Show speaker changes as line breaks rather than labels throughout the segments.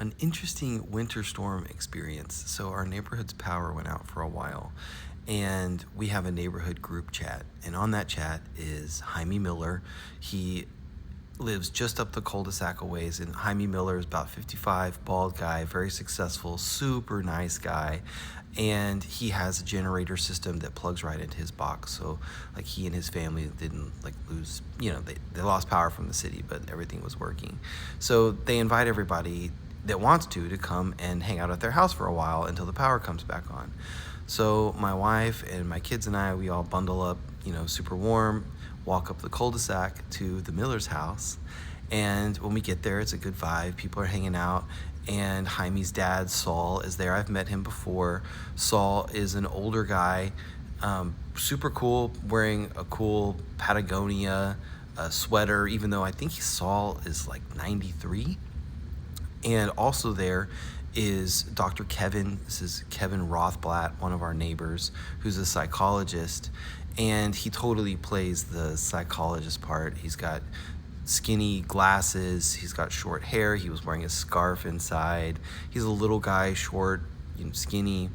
an interesting winter storm experience. So our neighborhood's power went out for a while, and we have a neighborhood group chat. And on that chat is Jaime Miller. He lives just up the cul-de-sac a ways, and Jaime Miller is about 55, bald guy, very successful, super nice guy, and he has a generator system that plugs right into his box. So like he and his family didn't like lose, they lost power from the city, but everything was working. So they invite everybody that wants to come and hang out at their house for a while until the power comes back on. So my wife and my kids and I, we all bundle up, super warm, walk up the cul-de-sac to the Miller's house. And when we get there, it's a good vibe. People are hanging out. And Jaime's dad, Saul, is there. I've met him before. Saul is an older guy, super cool, wearing a cool Patagonia sweater, even though I think Saul is like 93. And also there is Dr. Kevin. This is Kevin Rothblatt, one of our neighbors, who's a psychologist. And he totally plays the psychologist part. He's got skinny glasses. He's got short hair. He was wearing a scarf inside. He's a little guy, short, skinny,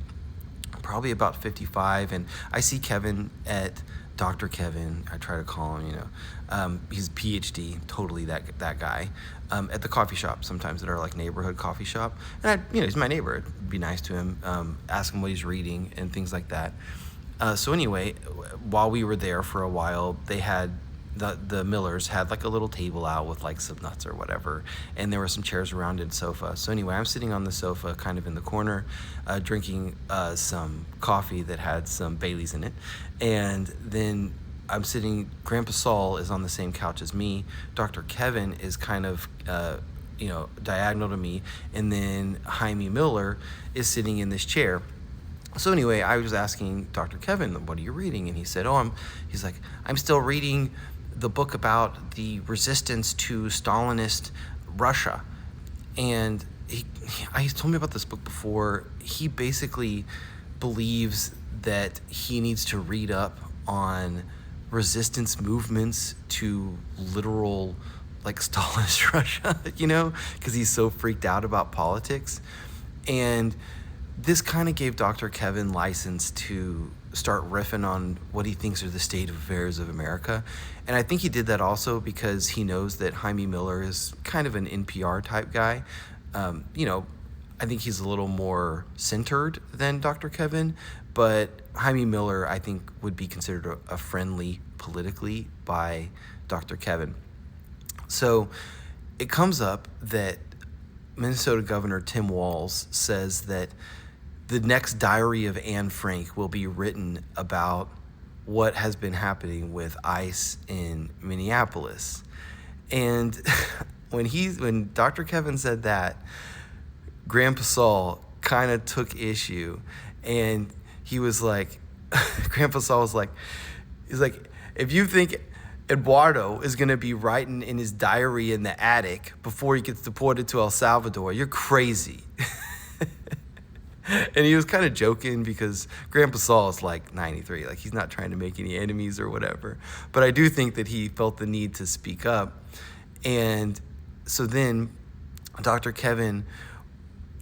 probably about 55. And I see Kevin at Dr. Kevin, I try to call him, he's a PhD, totally that guy, at the coffee shop sometimes, at our like neighborhood coffee shop. And he's my neighbor. It'd be nice to him, ask him what he's reading and things like that. So anyway, while we were there for a while, they had the Millers had like a little table out with like some nuts or whatever, and there were some chairs around it, sofa. So anyway, I'm sitting on the sofa kind of in the corner, drinking some coffee that had some Baileys in it, and then I'm sitting, Grandpa Saul is on the same couch as me, Dr. Kevin is kind of diagonal to me, and then Jaime Miller is sitting in this chair. So anyway, I was asking Dr. Kevin, what are you reading? And he said, he's like, I'm still reading the book about the resistance to Stalinist Russia. And he told me about this book before. He basically believes that he needs to read up on resistance movements to literal, like, Stalinist Russia, because he's so freaked out about politics. And this kind of gave Dr. Kevin license to start riffing on what he thinks are the state of affairs of America. And I think he did that also because he knows that Jaime Miller is kind of an NPR type guy. I think he's a little more centered than Dr. Kevin, but Jaime Miller, I think, would be considered a friendly politically by Dr. Kevin. So it comes up that Minnesota Governor Tim Walz says that the next diary of Anne Frank will be written about what has been happening with ICE in Minneapolis. And when Dr. Kevin said that, Grandpa Saul kind of took issue, and he was like, Grandpa Saul was like, he's like, if you think Eduardo is going to be writing in his diary in the attic before he gets deported to El Salvador, you're crazy. And he was kind of joking because Grandpa Saul is like 93. Like, he's not trying to make any enemies or whatever. But I do think that he felt the need to speak up. And so then Dr. Kevin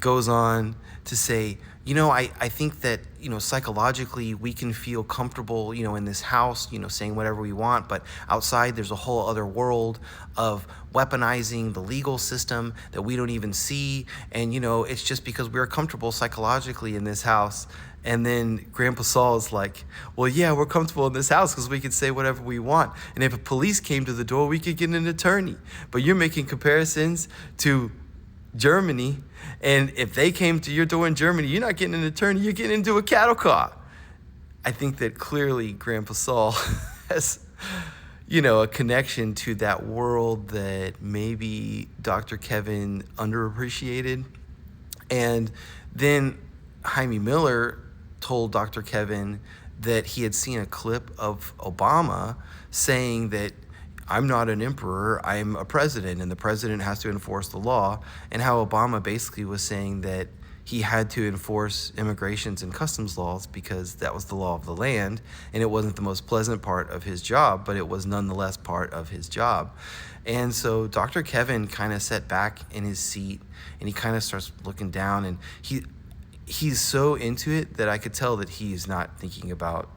goes on to say, I think that, psychologically we can feel comfortable, in this house, saying whatever we want, but outside there's a whole other world of weaponizing the legal system that we don't even see. And, it's just because we're comfortable psychologically in this house. And then Grandpa Saul is like, well, yeah, we're comfortable in this house because we can say whatever we want. And if a police came to the door, we could get an attorney. But you're making comparisons to Germany, and if they came to your door in Germany, you're not getting an attorney, you're getting into a cattle car. I think that clearly Grandpa Saul has, a connection to that world that maybe Dr. Kevin underappreciated. And then Jaime Miller told Dr. Kevin that he had seen a clip of Obama saying that I'm not an emperor, I'm a president, and the president has to enforce the law, and how Obama basically was saying that he had to enforce immigrations and customs laws because that was the law of the land, and it wasn't the most pleasant part of his job, but it was nonetheless part of his job. And so Dr. Kevin kind of sat back in his seat, and he kind of starts looking down, and he's so into it that I could tell that he's not thinking about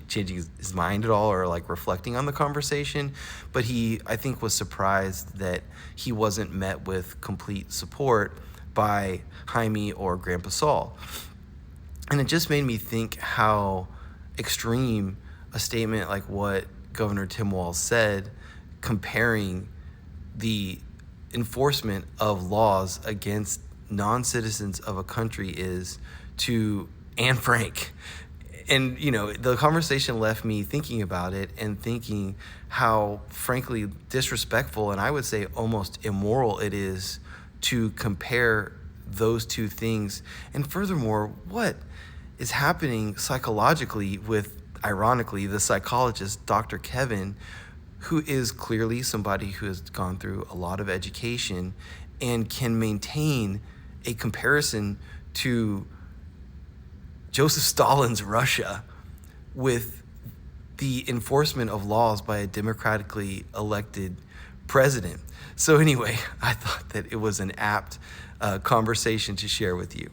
changing his mind at all or like reflecting on the conversation. But he, I think, was surprised that he wasn't met with complete support by Jaime or Grandpa Saul. And it just made me think how extreme a statement like what Governor Tim Walz said, comparing the enforcement of laws against non-citizens of a country is to Anne Frank. And, the conversation left me thinking about it and thinking how, frankly, disrespectful and I would say almost immoral it is to compare those two things. And furthermore, what is happening psychologically with, ironically, the psychologist, Dr. Kevin, who is clearly somebody who has gone through a lot of education and can maintain a comparison to Joseph Stalin's Russia with the enforcement of laws by a democratically elected president. So anyway, I thought that it was an apt conversation to share with you.